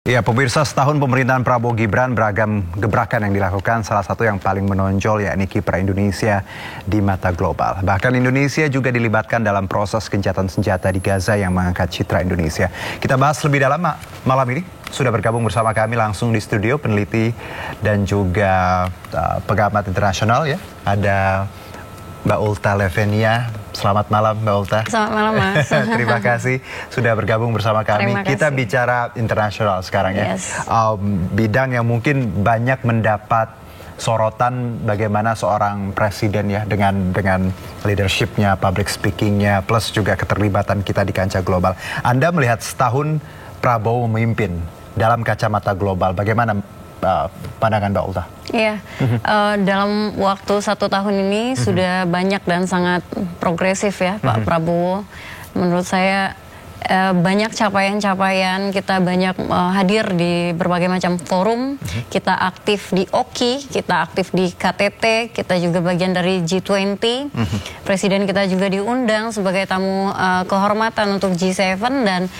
Ya, pemirsa, setahun pemerintahan Prabowo Gibran beragam gebrakan yang dilakukan, salah satu yang paling menonjol yakni kiprah Indonesia di mata global. Bahkan Indonesia juga dilibatkan dalam proses gencatan senjata di Gaza yang mengangkat citra Indonesia. Kita bahas lebih dalam malam ini. Sudah bergabung bersama kami langsung di studio peneliti dan juga pengamat internasional ya. Ada Mbak Ulta Levenia. Selamat malam Mbak Ulta. Selamat malam Mas. Terima kasih sudah bergabung bersama kami. Kita bicara internasional sekarang ya. Bidang yang mungkin banyak mendapat sorotan bagaimana seorang presiden ya dengan leadershipnya, public speakingnya, plus juga keterlibatan kita di kancah global. Anda melihat setahun Prabowo memimpin dalam kacamata global, bagaimana pandangan Mbak Ulta? Iya, dalam waktu 1 tahun ini sudah banyak dan sangat progresif ya Pak Prabowo. Menurut saya banyak capaian-capaian, kita banyak hadir di berbagai macam forum, kita aktif di OKI, kita aktif di KTT, kita juga bagian dari G20, Presiden kita juga diundang sebagai tamu kehormatan untuk G7 dan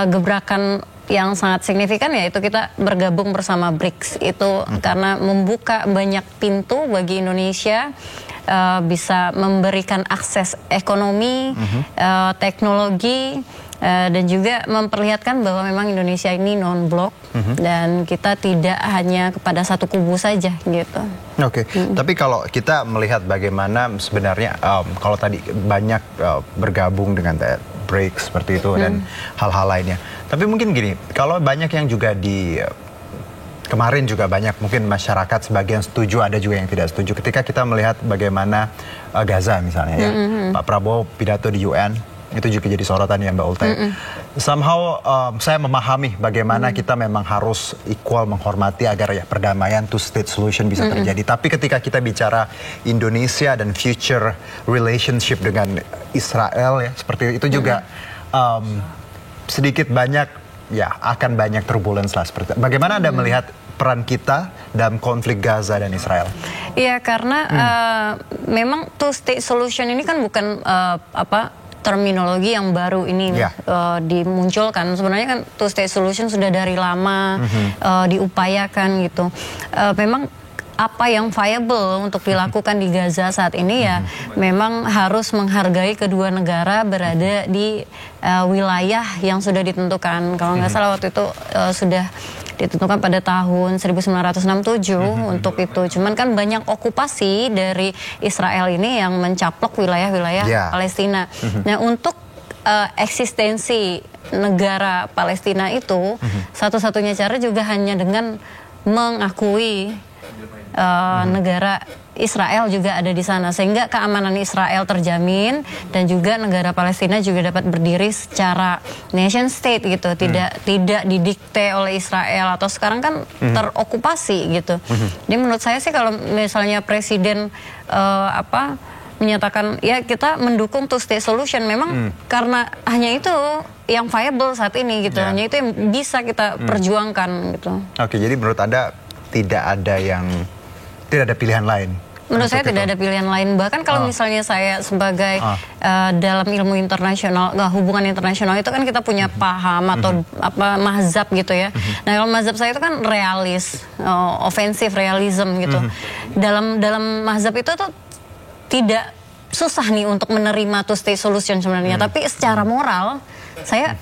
gebrakan yang sangat signifikan yaitu kita bergabung bersama BRICS itu karena membuka banyak pintu bagi Indonesia, bisa memberikan akses ekonomi, teknologi, dan juga memperlihatkan bahwa memang Indonesia ini non-blok dan kita tidak hanya kepada satu kubu saja gitu. Oke, tapi kalau kita melihat bagaimana sebenarnya kalau tadi banyak bergabung dengan BRICS seperti itu dan hal-hal lainnya. Tapi mungkin gini, kalau banyak yang juga kemarin juga banyak mungkin masyarakat sebagian setuju, ada juga yang tidak setuju. Ketika kita melihat bagaimana Gaza misalnya ya, Pak Prabowo pidato di UN, itu juga jadi sorotan ya Mbak Ulta. Somehow saya memahami bagaimana kita memang harus equal menghormati agar ya perdamaian two state solution bisa terjadi. Tapi ketika kita bicara Indonesia dan future relationship dengan Israel ya seperti itu juga sedikit banyak ya akan banyak turbulence lah seperti itu. Bagaimana Anda melihat peran kita dalam konflik Gaza dan Israel? Iya, karena memang two state solution ini kan bukan terminologi yang baru ini dimunculkan. Sebenarnya kan two state solution sudah dari lama diupayakan gitu. Memang apa yang viable untuk dilakukan di Gaza saat ini ya memang harus menghargai kedua negara berada di wilayah yang sudah ditentukan. Kalau nggak salah waktu itu sudah ditentukan pada tahun 1967 untuk itu. Cuman kan banyak okupasi dari Israel ini yang mencaplok wilayah-wilayah Palestina. Nah, untuk eksistensi negara Palestina itu satu-satunya cara juga hanya dengan mengakui negara Israel juga ada di sana, sehingga keamanan Israel terjamin dan juga negara Palestina juga dapat berdiri secara nation state gitu, tidak didikte oleh Israel atau sekarang kan terokupasi gitu. Jadi menurut saya sih kalau misalnya presiden menyatakan ya kita mendukung two state solution, memang karena hanya itu yang viable saat ini gitu, hanya itu yang bisa kita perjuangkan gitu. Oke, jadi menurut Anda tidak ada pilihan lain? Menurut saya tidak ada pilihan lain. Bahkan kalau misalnya saya sebagai dalam ilmu internasional, hubungan internasional itu kan kita punya paham atau mazhab gitu ya. Nah, kalau mazhab saya itu kan realis, offensive realism gitu. Dalam mazhab itu tuh tidak susah nih untuk menerima two state solution sebenarnya. Tapi secara moral saya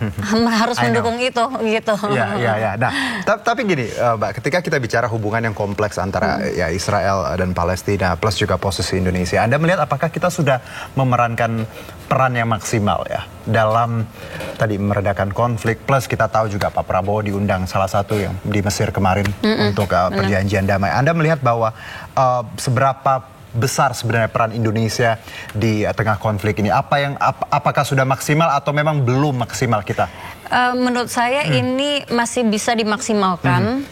harus mendukung itu gitu. Iya. Nah, tapi gini Mbak, ketika kita bicara hubungan yang kompleks antara ya Israel dan Palestina plus juga posisi Indonesia, Anda melihat apakah kita sudah memerankan peran yang maksimal ya dalam tadi meredakan konflik, plus kita tahu juga Pak Prabowo diundang salah satu yang di Mesir kemarin untuk perjanjian damai. Anda melihat bahwa seberapa besar sebenarnya peran Indonesia di tengah konflik ini? Apakah sudah maksimal atau memang belum maksimal kita? Menurut saya ini masih bisa dimaksimalkan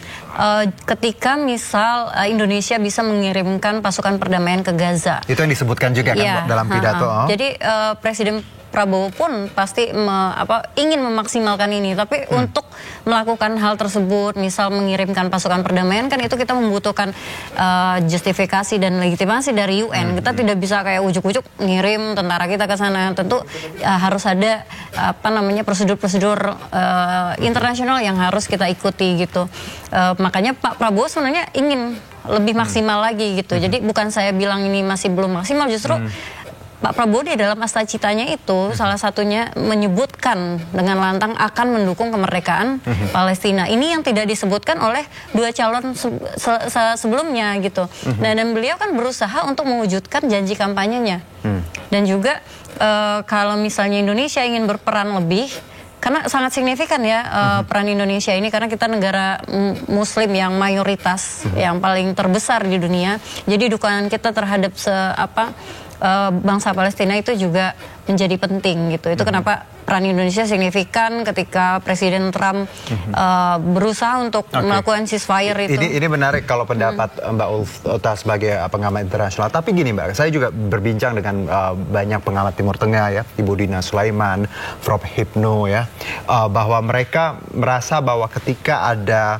ketika misal Indonesia bisa mengirimkan pasukan perdamaian ke Gaza. Itu yang disebutkan juga kan dalam pidato. Jadi Presiden Prabowo pun pasti ingin memaksimalkan ini. Tapi untuk melakukan hal tersebut, misal mengirimkan pasukan perdamaian, kan itu kita membutuhkan justifikasi dan legitimasi dari UN. Kita tidak bisa kayak ujuk-ujuk ngirim tentara kita ke sana. Tentu harus ada prosedur-prosedur internasional yang harus kita ikuti gitu. Makanya Pak Prabowo sebenarnya ingin lebih maksimal lagi gitu. Jadi bukan saya bilang ini masih belum maksimal, justru Pak Prabowo di dalam Astacitanya itu salah satunya menyebutkan dengan lantang akan mendukung kemerdekaan Palestina. Ini yang tidak disebutkan oleh dua calon sebelumnya gitu. Nah, dan beliau kan berusaha untuk mewujudkan janji kampanyenya. Dan juga kalau misalnya Indonesia ingin berperan lebih, karena sangat signifikan ya peran Indonesia ini, karena kita negara Muslim yang mayoritas, yang paling terbesar di dunia. Jadi dukungan kita terhadap bangsa Palestina itu juga menjadi penting gitu. Itu kenapa peran Indonesia signifikan ketika Presiden Trump berusaha untuk melakukan ceasefire itu. Ini menarik kalau pendapat Mbak Ulta sebagai pengamat internasional. Tapi gini Mbak, saya juga berbincang dengan banyak pengamat Timur Tengah ya, Ibu Dina Sulaiman, Prof. Hipno ya, bahwa mereka merasa bahwa ketika ada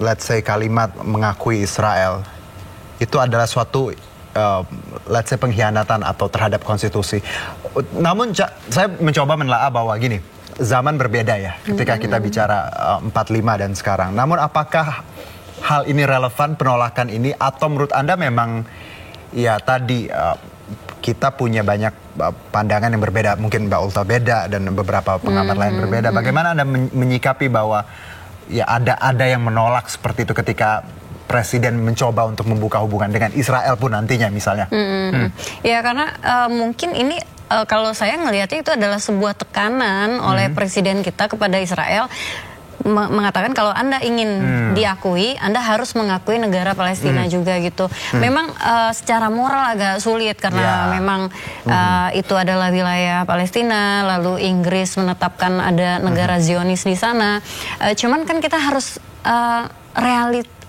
let's say kalimat mengakui Israel, itu adalah suatu let's say pengkhianatan atau terhadap konstitusi. Namun saya mencoba menelaah bahwa gini, zaman berbeda ya ketika kita bicara 45 dan sekarang. Namun apakah hal ini relevan, penolakan ini, atau menurut Anda memang ya tadi kita punya banyak pandangan yang berbeda, mungkin Mbak Ulta beda dan beberapa pengamat lain berbeda. Bagaimana Anda menyikapi bahwa ya ada yang menolak seperti itu ketika Presiden mencoba untuk membuka hubungan dengan Israel pun nantinya misalnya? Ya karena mungkin ini kalau saya ngelihatnya itu adalah sebuah tekanan oleh Presiden kita kepada Israel, mengatakan kalau Anda ingin diakui, Anda harus mengakui negara Palestina juga gitu. Memang secara moral agak sulit karena memang itu adalah wilayah Palestina, lalu Inggris menetapkan ada negara Zionis di sana. Cuman kan kita harus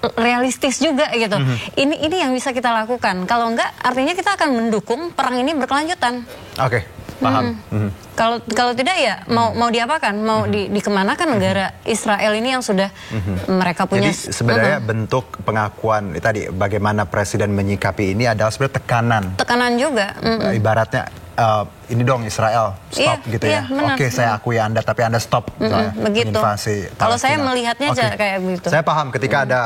realistis juga gitu. Ini yang bisa kita lakukan. Kalau enggak, artinya kita akan mendukung perang ini berkelanjutan. Oke, paham. Kalau tidak ya mau diapakan? Mau dikemanakan negara Israel ini yang sudah mereka punya? Jadi sebenarnya bentuk pengakuan tadi bagaimana Presiden menyikapi ini adalah sebenarnya tekanan. Tekanan juga. Ibaratnya ini dong Israel stop gitu ya. Oke, saya akui Anda tapi Anda stop invasi. Kalau saya melihatnya kayak begitu. Saya paham ketika ada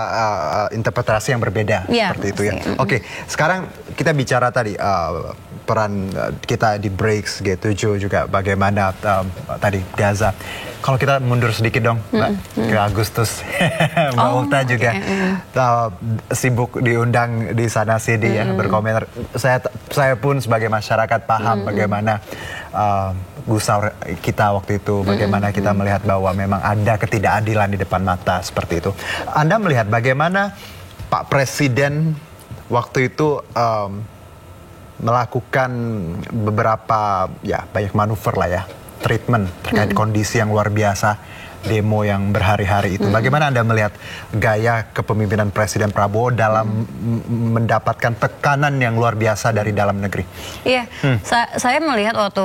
interpretasi yang berbeda seperti itu ya. Oke, sekarang kita bicara tadi peran kita di BRICS, G7 juga bagaimana tadi Gaza. Kalau kita mundur sedikit dong Mbak, ke Agustus. Mbak Ulta juga sibuk diundang di sana sini ya, berkomentar. Saya pun sebagai masyarakat paham bagaimana gusar kita waktu itu, bagaimana kita melihat bahwa memang ada ketidakadilan di depan mata seperti itu. Anda melihat bagaimana Pak Presiden waktu itu melakukan beberapa ya banyak manuver lah ya, treatment terkait kondisi yang luar biasa, demo yang berhari-hari itu. Bagaimana Anda melihat gaya kepemimpinan Presiden Prabowo dalam mendapatkan tekanan yang luar biasa dari dalam negeri? Iya, saya melihat waktu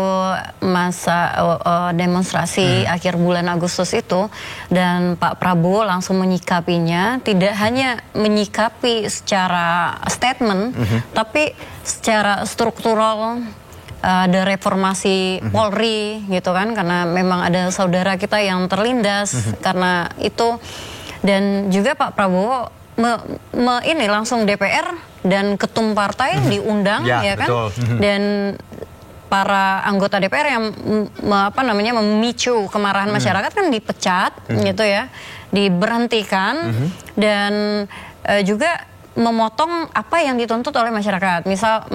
masa demonstrasi akhir bulan Agustus itu, dan Pak Prabowo langsung menyikapinya, tidak hanya menyikapi secara statement, tapi secara struktural. Ada reformasi Polri gitu kan, karena memang ada saudara kita yang terlindas karena itu. Dan juga Pak Prabowo ini langsung DPR dan ketum partai diundang ya kan, dan para anggota DPR yang memicu kemarahan masyarakat kan dipecat gitu ya, diberhentikan, dan juga memotong apa yang dituntut oleh masyarakat. Misal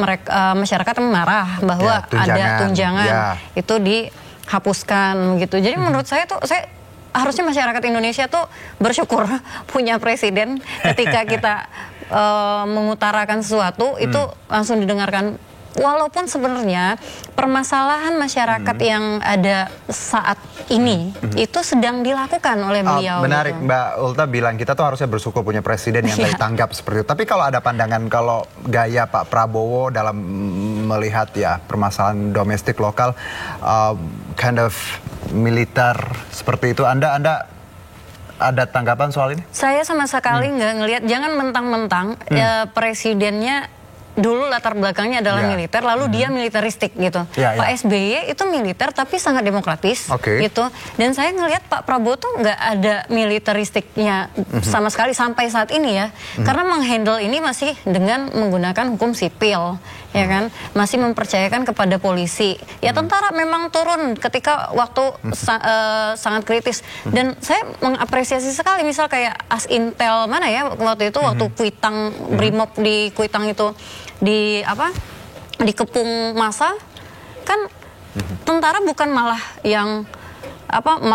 masyarakat marah bahwa ada tunjangan itu dihapuskan gitu. Jadi menurut saya harusnya masyarakat Indonesia tuh bersyukur punya presiden. Ketika kita mengutarakan sesuatu itu langsung didengarkan. Walaupun sebenarnya permasalahan masyarakat yang ada saat ini itu sedang dilakukan oleh beliau. Menarik gitu. Mbak Ulta bilang kita tuh harusnya bersyukur punya presiden yang tadi tanggap seperti itu. Tapi kalau ada pandangan kalau gaya Pak Prabowo dalam melihat ya permasalahan domestik lokal, kind of militer seperti itu. Anda ada tanggapan soal ini? Saya sama sekali nggak ngelihat, jangan mentang-mentang presidennya dulu latar belakangnya adalah militer, lalu dia militeristik gitu. Pak SBY itu militer tapi sangat demokratis gitu. Dan saya ngelihat Pak Prabowo tuh nggak ada militeristiknya sama sekali sampai saat ini ya. Karena menghandle ini masih dengan menggunakan hukum sipil, ya kan? Masih mempercayakan kepada polisi. Ya tentara memang turun ketika waktu sangat kritis. Dan saya mengapresiasi sekali misal kayak Asintel mana ya waktu itu waktu Kuitang Brimob di Kuitang itu dikepung massa kan tentara bukan malah yang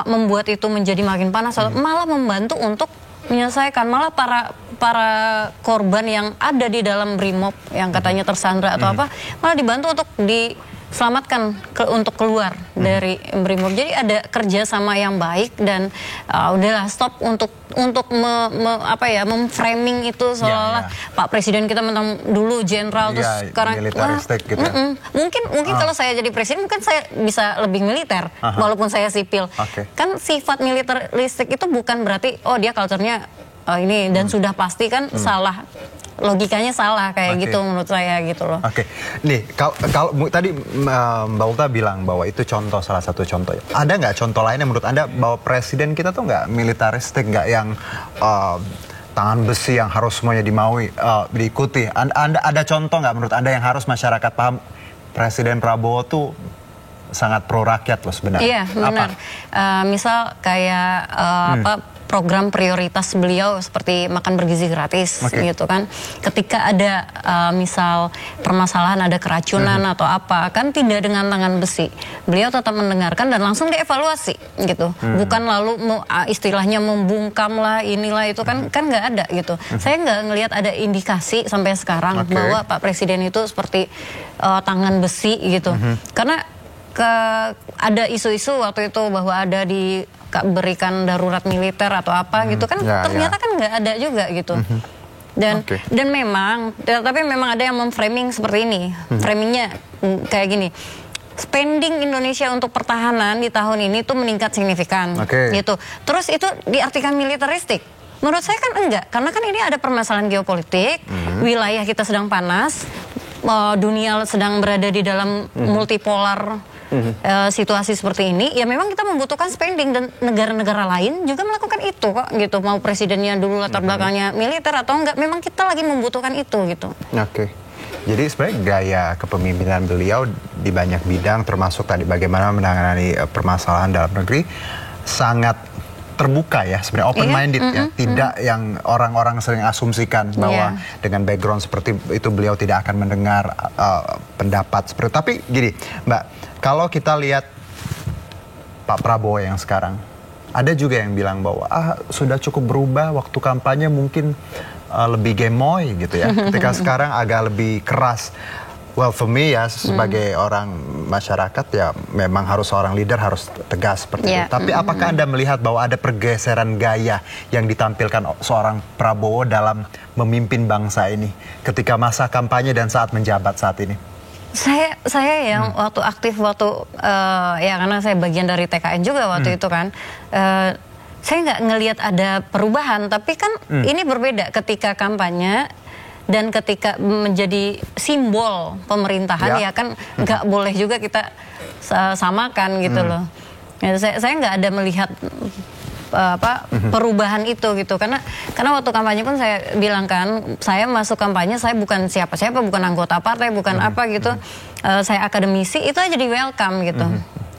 membuat itu menjadi makin panas, malah membantu untuk menyelesaikan, malah para korban yang ada di dalam Brimob yang katanya tersandra atau malah dibantu untuk diselamatkan untuk keluar dari Brimob. Jadi ada kerjasama yang baik dan udahlah stop untuk memframing itu seolah-olah Pak Presiden kita mentang dulu jenderal terus sekarang militeristik gitu. Mungkin kalau saya jadi presiden mungkin saya bisa lebih militer walaupun saya sipil. Kan sifat militeristik itu bukan berarti dia culture-nya ini dan sudah pasti kan salah. Logikanya salah kayak gitu menurut saya gitu loh. Nih kalau tadi Mbak Ulta bilang bahwa itu salah satu contoh. Ada nggak contoh lainnya menurut Anda bahwa presiden kita tuh nggak militaristik, nggak yang tangan besi yang harus semuanya diikuti? Anda ada contoh nggak menurut Anda yang harus masyarakat paham Presiden Prabowo tuh sangat pro rakyat loh sebenarnya? Iya benar. Misal kayak program prioritas beliau seperti makan bergizi gratis gitu kan. Ketika ada misal permasalahan ada keracunan atau apa kan tidak dengan tangan besi. Beliau tetap mendengarkan dan langsung dievaluasi gitu. Bukan lalu istilahnya membungkam lah inilah itu kan nggak ada gitu. Saya nggak ngelihat ada indikasi sampai sekarang bahwa Pak Presiden itu seperti tangan besi gitu. Karena ada isu-isu waktu itu bahwa ada diberikan darurat militer atau apa gitu kan ternyata kan nggak ada juga gitu. Dan memang tapi memang ada yang memframing seperti ini. Framingnya kayak gini. Spending Indonesia untuk pertahanan di tahun ini tuh meningkat signifikan gitu. Terus itu diartikan militeristik. Menurut saya kan enggak, karena kan ini ada permasalahan geopolitik, wilayah kita sedang panas, dunia sedang berada di dalam multipolar situasi seperti ini, ya memang kita membutuhkan spending dan negara-negara lain juga melakukan itu kok gitu. Mau presidennya dulu latar belakangnya militer atau enggak, memang kita lagi membutuhkan itu gitu. Jadi sebenarnya gaya kepemimpinan beliau di banyak bidang termasuk tadi bagaimana menangani permasalahan dalam negeri sangat terbuka ya sebenarnya, open minded ya, tidak yang orang-orang sering asumsikan bahwa dengan background seperti itu beliau tidak akan mendengar pendapat seperti. Tapi gini Mbak, kalau kita lihat Pak Prabowo yang sekarang, ada juga yang bilang bahwa sudah cukup berubah, waktu kampanye mungkin lebih gemoy gitu ya, ketika sekarang agak lebih keras. Well, for me ya sebagai orang masyarakat ya memang harus seorang leader harus tegas seperti itu. Tapi apakah Anda melihat bahwa ada pergeseran gaya yang ditampilkan seorang Prabowo dalam memimpin bangsa ini ketika masa kampanye dan saat menjabat saat ini? Saya yang waktu aktif ya karena saya bagian dari TKN juga waktu itu kan. Saya nggak ngelihat ada perubahan, tapi kan ini berbeda ketika kampanye dan ketika menjadi simbol pemerintahan ya kan nggak boleh juga kita samakan gitu loh. Ya, saya nggak ada melihat perubahan itu gitu karena waktu kampanye pun saya bilang kan saya masuk kampanye saya bukan siapa-siapa, bukan anggota partai, bukan apa gitu. Saya akademisi, itu aja di welcome gitu.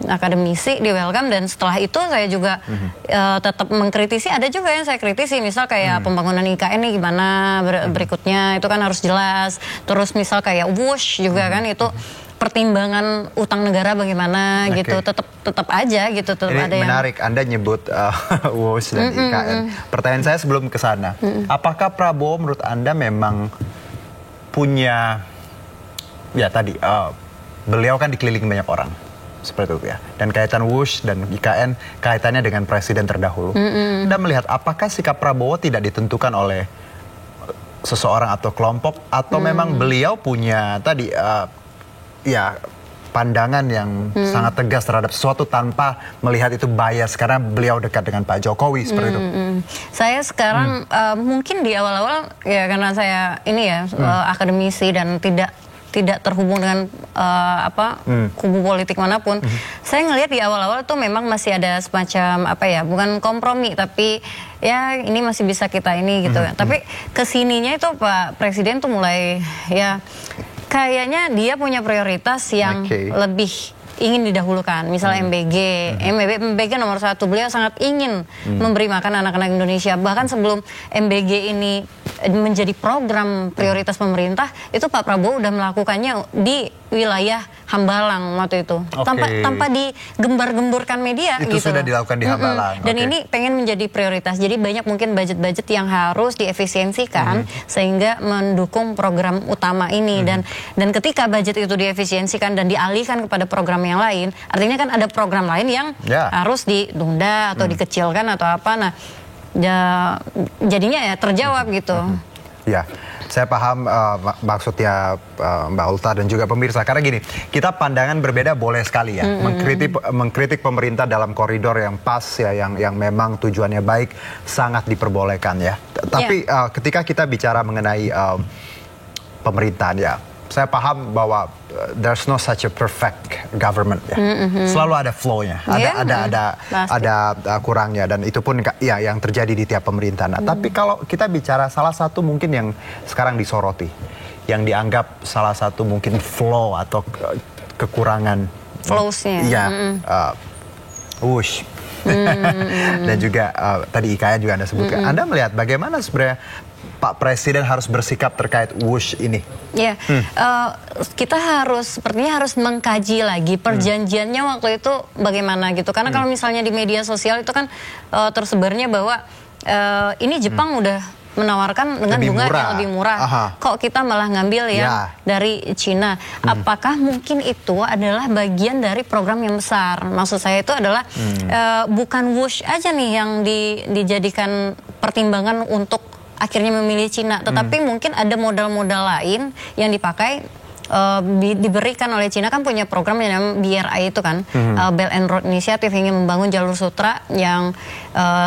Akademisi di welcome dan setelah itu saya juga tetap mengkritisi. Ada juga yang saya kritisi, misal kayak pembangunan IKN ini gimana berikutnya itu kan harus jelas. Terus misal kayak WUSH juga kan itu pertimbangan utang negara bagaimana gitu, tetap aja gitu, tetap ini ada yang menarik. Anda nyebut WUSH dan IKN. Pertanyaan saya sebelum ke sana, apakah Prabowo menurut Anda memang punya ya tadi beliau kan dikelilingi banyak orang seperti itu ya, dan kaitan WUSH dan IKN kaitannya dengan presiden terdahulu. Anda melihat apakah sikap Prabowo tidak ditentukan oleh seseorang atau kelompok atau memang beliau punya tadi ya pandangan yang sangat tegas terhadap sesuatu tanpa melihat itu bias karena beliau dekat dengan Pak Jokowi seperti itu. Saya sekarang mungkin di awal-awal ya karena saya ini ya akademisi dan tidak terhubung dengan kubu politik manapun. Saya ngelihat di awal-awal tuh memang masih ada semacam bukan kompromi tapi ya ini masih bisa kita ini gitu. Tapi kesininya itu Pak Presiden tuh mulai ya kayaknya dia punya prioritas yang lebih ingin didahulukan. Misalnya MBG nomor 1, beliau sangat ingin memberi makan anak-anak Indonesia. Bahkan sebelum MBG ini menjadi program prioritas pemerintah, itu Pak Prabowo udah melakukannya di wilayah Hambalang waktu itu. Tanpa digembar-gemburkan media itu gitu. Sudah dilakukan di Hambalang. Dan ini pengen menjadi prioritas. Jadi banyak mungkin budget-budget yang harus diefisiensikan sehingga mendukung program utama ini dan ketika budget itu diefisiensikan dan dialihkan kepada program yang lain, artinya kan ada program lain yang harus ditunda atau dikecilkan atau apa. Nah, jadinya ya terjawab gitu. Ya, saya paham maksudnya Mbak Ulta dan juga pemirsa. Karena gini, kita pandangan berbeda boleh sekali ya. Mengkritik pemerintah dalam koridor yang pas ya, yang memang tujuannya baik, sangat diperbolehkan ya. Tapi ketika kita bicara mengenai pemerintahan ya, saya paham bahwa there's no such a perfect government ya. Selalu ada flow-nya, ada kurangnya dan itu pun ya yang terjadi di tiap pemerintahan. Nah, tapi kalau kita bicara salah satu mungkin yang sekarang disoroti, yang dianggap salah satu mungkin flow atau kekurangan flows-nya. Iya. Dan juga tadi Ikaya juga Anda sebutkan. Anda melihat bagaimana sebenarnya Pak Presiden harus bersikap terkait WUSH ini? Ya, kita sepertinya harus mengkaji lagi perjanjiannya waktu itu bagaimana gitu. Karena kalau misalnya di media sosial itu kan tersebarnya bahwa ini Jepang udah menawarkan dengan bunga yang lebih murah. Kok kita malah ngambil yang dari Cina? Apakah mungkin itu adalah bagian dari program yang besar? Maksud saya itu adalah bukan WUSH aja nih yang dijadikan pertimbangan untuk akhirnya memilih Cina, tetapi mungkin ada modal-modal lain yang dipakai diberikan oleh Cina. Kan punya program yang namanya BRI itu kan, Belt and Road Initiative, ingin membangun jalur sutra yang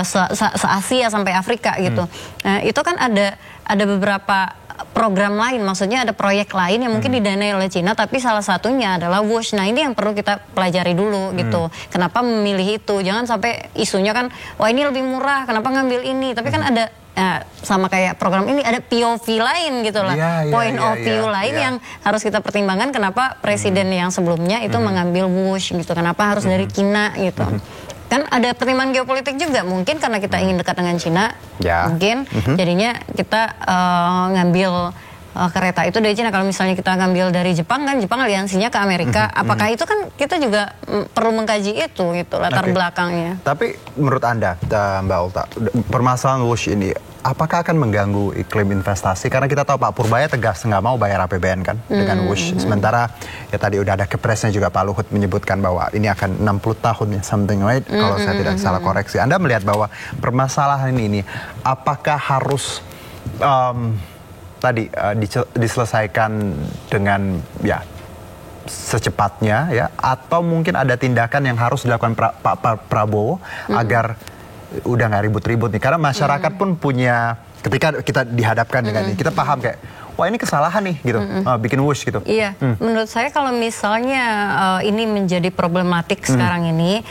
se-Asia sampai Afrika gitu. Nah, itu kan ada beberapa program lain, maksudnya ada proyek lain yang mungkin didanai oleh Cina, tapi salah satunya adalah WUSH. Nah, ini yang perlu kita pelajari dulu gitu. Kenapa memilih itu? Jangan sampai isunya kan, wah ini lebih murah, kenapa ngambil ini? Tapi kan ada sama kayak program ini ada POV lain gitu lah, point of view lain yang harus kita pertimbangkan. Kenapa presiden yang sebelumnya itu mengambil WUSH gitu? Kenapa harus dari Cina gitu? Kan ada pertimbangan geopolitik juga, mungkin karena kita ingin dekat dengan Cina, mungkin jadinya kita ngambil kereta itu dari Cina. Kalau misalnya kita ngambil dari Jepang, kan Jepang aliansinya ke Amerika, apakah itu kan kita juga perlu mengkaji itu gitu latar belakangnya. Tapi menurut Anda, Mbak Ulta, permasalahan WUSH ini apakah akan mengganggu iklim investasi? Karena kita tahu Pak Purbaya tegas nggak mau bayar APBN kan dengan WUSH. Sementara ya tadi udah ada kepresnya juga Pak Luhut menyebutkan bahwa ini akan 60 tahun ya, something right, kalau saya tidak salah koreksi. Anda melihat bahwa permasalahan ini apakah harus diselesaikan dengan ya secepatnya ya, atau mungkin ada tindakan yang harus dilakukan Pak Prabowo agar udah nggak ribut-ribut nih, karena masyarakat pun punya, ketika kita dihadapkan dengan ini, kita paham kayak wah ini kesalahan nih gitu, bikin WUSH gitu. Iya, menurut saya kalau misalnya ini menjadi problematik sekarang ini,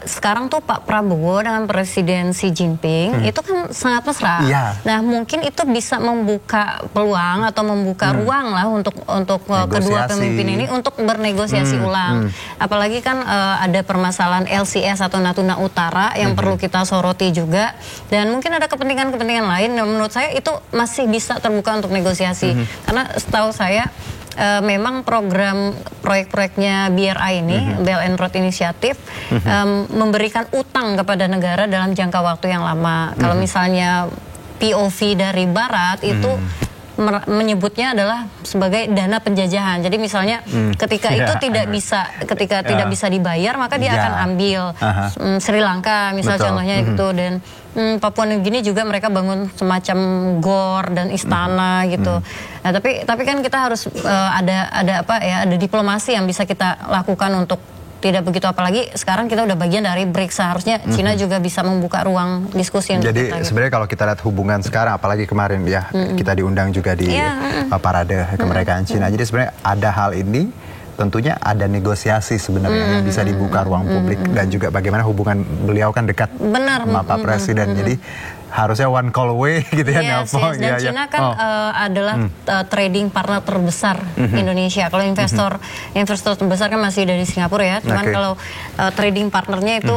sekarang tuh Pak Prabowo dengan Presiden Xi Jinping itu kan sangat mesra. Nah, mungkin itu bisa membuka peluang atau membuka ruang lah untuk kedua pemimpin ini untuk bernegosiasi ulang. Apalagi kan ada permasalahan LCS atau Natuna Utara yang perlu kita soroti juga, dan mungkin ada kepentingan-kepentingan lain yang menurut saya itu masih bisa terbuka untuk negosiasi. Karena setahu saya memang program proyek-proyeknya BRI ini, Belt and Road Initiative, memberikan utang kepada negara dalam jangka waktu yang lama. Kalau misalnya POV dari Barat itu menyebutnya adalah sebagai dana penjajahan. Jadi misalnya ketika itu tidak bisa dibayar, maka dia akan ambil Sri Lanka misalnya contohnya gitu, dan Papua Nugini juga mereka bangun semacam gor dan istana gitu. Nah, tapi kan kita harus ada diplomasi yang bisa kita lakukan untuk tidak begitu, apalagi sekarang kita udah bagian dari BRICS, seharusnya Cina juga bisa membuka ruang diskusi. Jadi sebenarnya kalau kita lihat hubungan sekarang, apalagi kemarin ya kita diundang juga di parade kemerdekaan Cina. Jadi sebenarnya ada hal ini, tentunya ada negosiasi sebenarnya yang bisa dibuka ruang publik, dan juga bagaimana hubungan beliau kan dekat sama Pak Presiden. Jadi harusnya one call away gitu ya, nelpon. Dan Cina kan adalah trading partner terbesar Indonesia. Kalau investor terbesar kan masih dari Singapura ya. Cuman kalau trading partnernya itu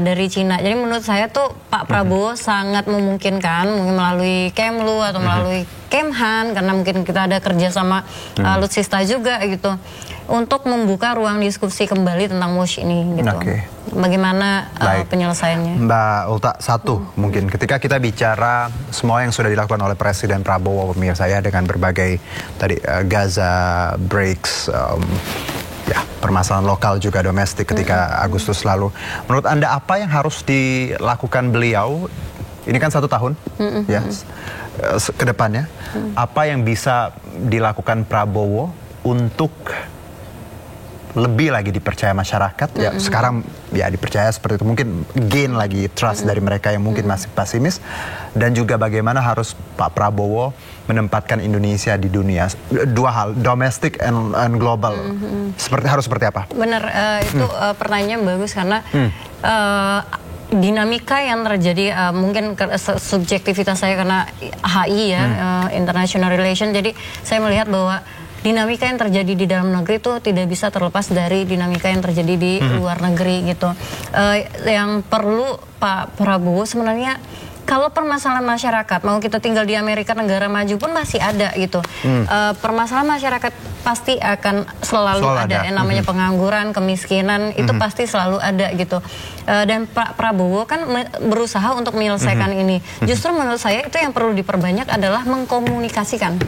dari Cina. Jadi menurut saya tuh Pak Prabowo sangat memungkinkan mungkin melalui Kemlu atau melalui Kemhan, karena mungkin kita ada kerja sama Lutsista juga gitu, untuk membuka ruang diskusi kembali tentang WUSH ini gitu. Bagaimana penyelesaiannya? Mbak Ulta, mungkin ketika kita bicara semua yang sudah dilakukan oleh Presiden Prabowo, pemirsa ya, dengan berbagai tadi Gaza, BRICS, permasalahan lokal juga domestik ketika Agustus lalu. Menurut Anda apa yang harus dilakukan beliau? Ini kan 1 tahun ya ke depannya. Apa yang bisa dilakukan Prabowo untuk lebih lagi dipercaya masyarakat? Ya sekarang ya dipercaya seperti itu, mungkin gain lagi trust dari mereka yang mungkin masih pesimis, dan juga bagaimana harus Pak Prabowo menempatkan Indonesia di dunia. Dua hal, domestic and global. Harus seperti apa? Benar, itu pertanyaan bagus, karena dinamika yang terjadi, mungkin subjektivitas saya karena HI ya, International Relation, jadi saya melihat bahwa dinamika yang terjadi di dalam negeri itu tidak bisa terlepas dari dinamika yang terjadi di luar negeri gitu. Yang perlu Pak Prabowo sebenarnya, kalau permasalahan masyarakat, mau kita tinggal di Amerika negara maju pun masih ada gitu. Permasalahan masyarakat pasti akan selalu ada. Yang namanya pengangguran, kemiskinan, itu pasti selalu ada gitu. Dan Pak Prabowo kan berusaha untuk menyelesaikan ini. Justru menurut saya itu yang perlu diperbanyak adalah mengkomunikasikan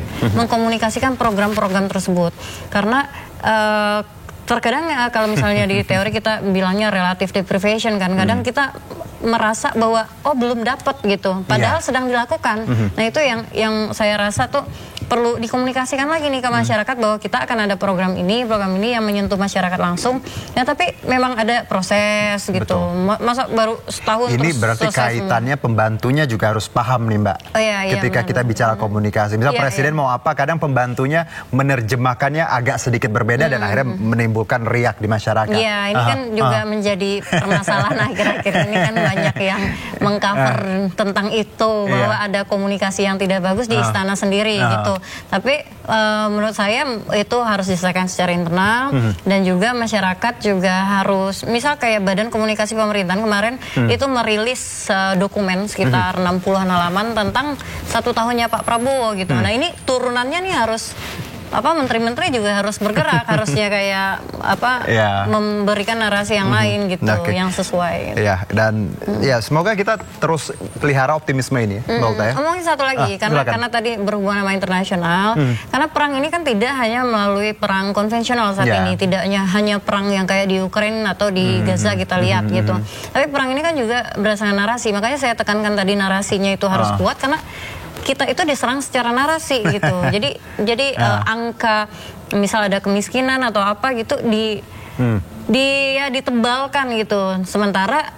program-program tersebut. Karena terkadang kalau misalnya di teori kita bilangnya relative deprivation kan, kadang kita merasa bahwa belum dapat gitu, padahal sedang dilakukan. Nah itu yang saya rasa tuh perlu dikomunikasikan lagi nih ke masyarakat, bahwa kita akan ada program ini yang menyentuh masyarakat langsung. Ya tapi memang ada proses gitu. Masa baru setahun ini terus berarti kaitannya pembantunya juga harus paham nih Mbak. Ketika kita bicara komunikasi, misal Presiden mau apa, kadang pembantunya menerjemahkannya agak sedikit berbeda dan akhirnya menimbulkan riak di masyarakat. Iya, ini kan juga menjadi permasalahan akhir-akhir ini kan banyak yang mengcover tentang itu, bahwa ada komunikasi yang tidak bagus di istana sendiri gitu. Tapi menurut saya itu harus diselesaikan secara internal, dan juga masyarakat juga harus, misal kayak Badan Komunikasi Pemerintahan kemarin itu merilis dokumen sekitar 60-an halaman tentang 1 tahunnya Pak Prabowo gitu. Nah ini turunannya nih harus menteri-menteri juga harus bergerak, harusnya kayak memberikan narasi yang lain gitu, yang sesuai. Gitu. Dan semoga kita terus pelihara optimisme ini, Mbak Ulta ya. Ngomongin satu lagi, karena tadi berhubungan sama internasional, karena perang ini kan tidak hanya melalui perang konvensional saat ini, tidak hanya perang yang kayak di Ukraina atau di Gaza kita lihat gitu. Tapi perang ini kan juga berdasarkan narasi, makanya saya tekankan tadi narasinya itu harus kuat, karena kita itu diserang secara narasi gitu. Jadi angka misal ada kemiskinan atau apa gitu ditebalkan gitu. Sementara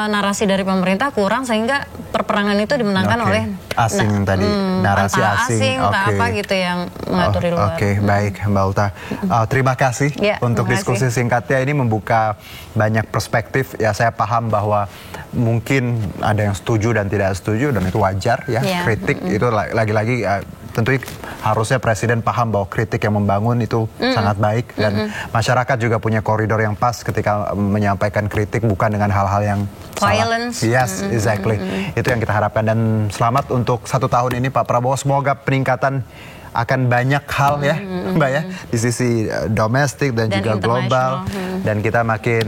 narasi dari pemerintah kurang, sehingga perperangan itu dimenangkan oleh asing tadi, narasi asing apa gitu yang mengatur di luar. Baik Mbak Ulta. Terima kasih untuk diskusi singkatnya, ini membuka banyak perspektif. Ya saya paham bahwa mungkin ada yang setuju dan tidak setuju, dan itu wajar ya. Kritik itu lagi-lagi tentu harusnya Presiden paham bahwa kritik yang membangun itu sangat baik, dan masyarakat juga punya koridor yang pas ketika menyampaikan kritik, bukan dengan hal-hal yang violence. Yes, exactly. Itu yang kita harapkan, dan selamat untuk 1 tahun ini Pak Prabowo. Semoga peningkatan akan banyak hal ya, Mbak ya, di sisi domestik dan juga global. Dan kita makin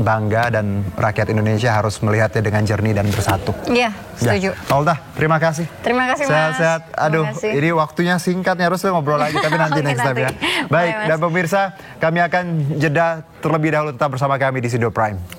bangga dan rakyat Indonesia harus melihatnya dengan jernih dan bersatu. Iya, setuju. Olta, terima kasih. Terima kasih, Mas. Sehat-sehat. Aduh, ini waktunya singkat nih, harusnya ngobrol lagi, tapi nanti next time ya. Baik, dan pemirsa, kami akan jeda terlebih dahulu, tetap bersama kami di Sido Prime.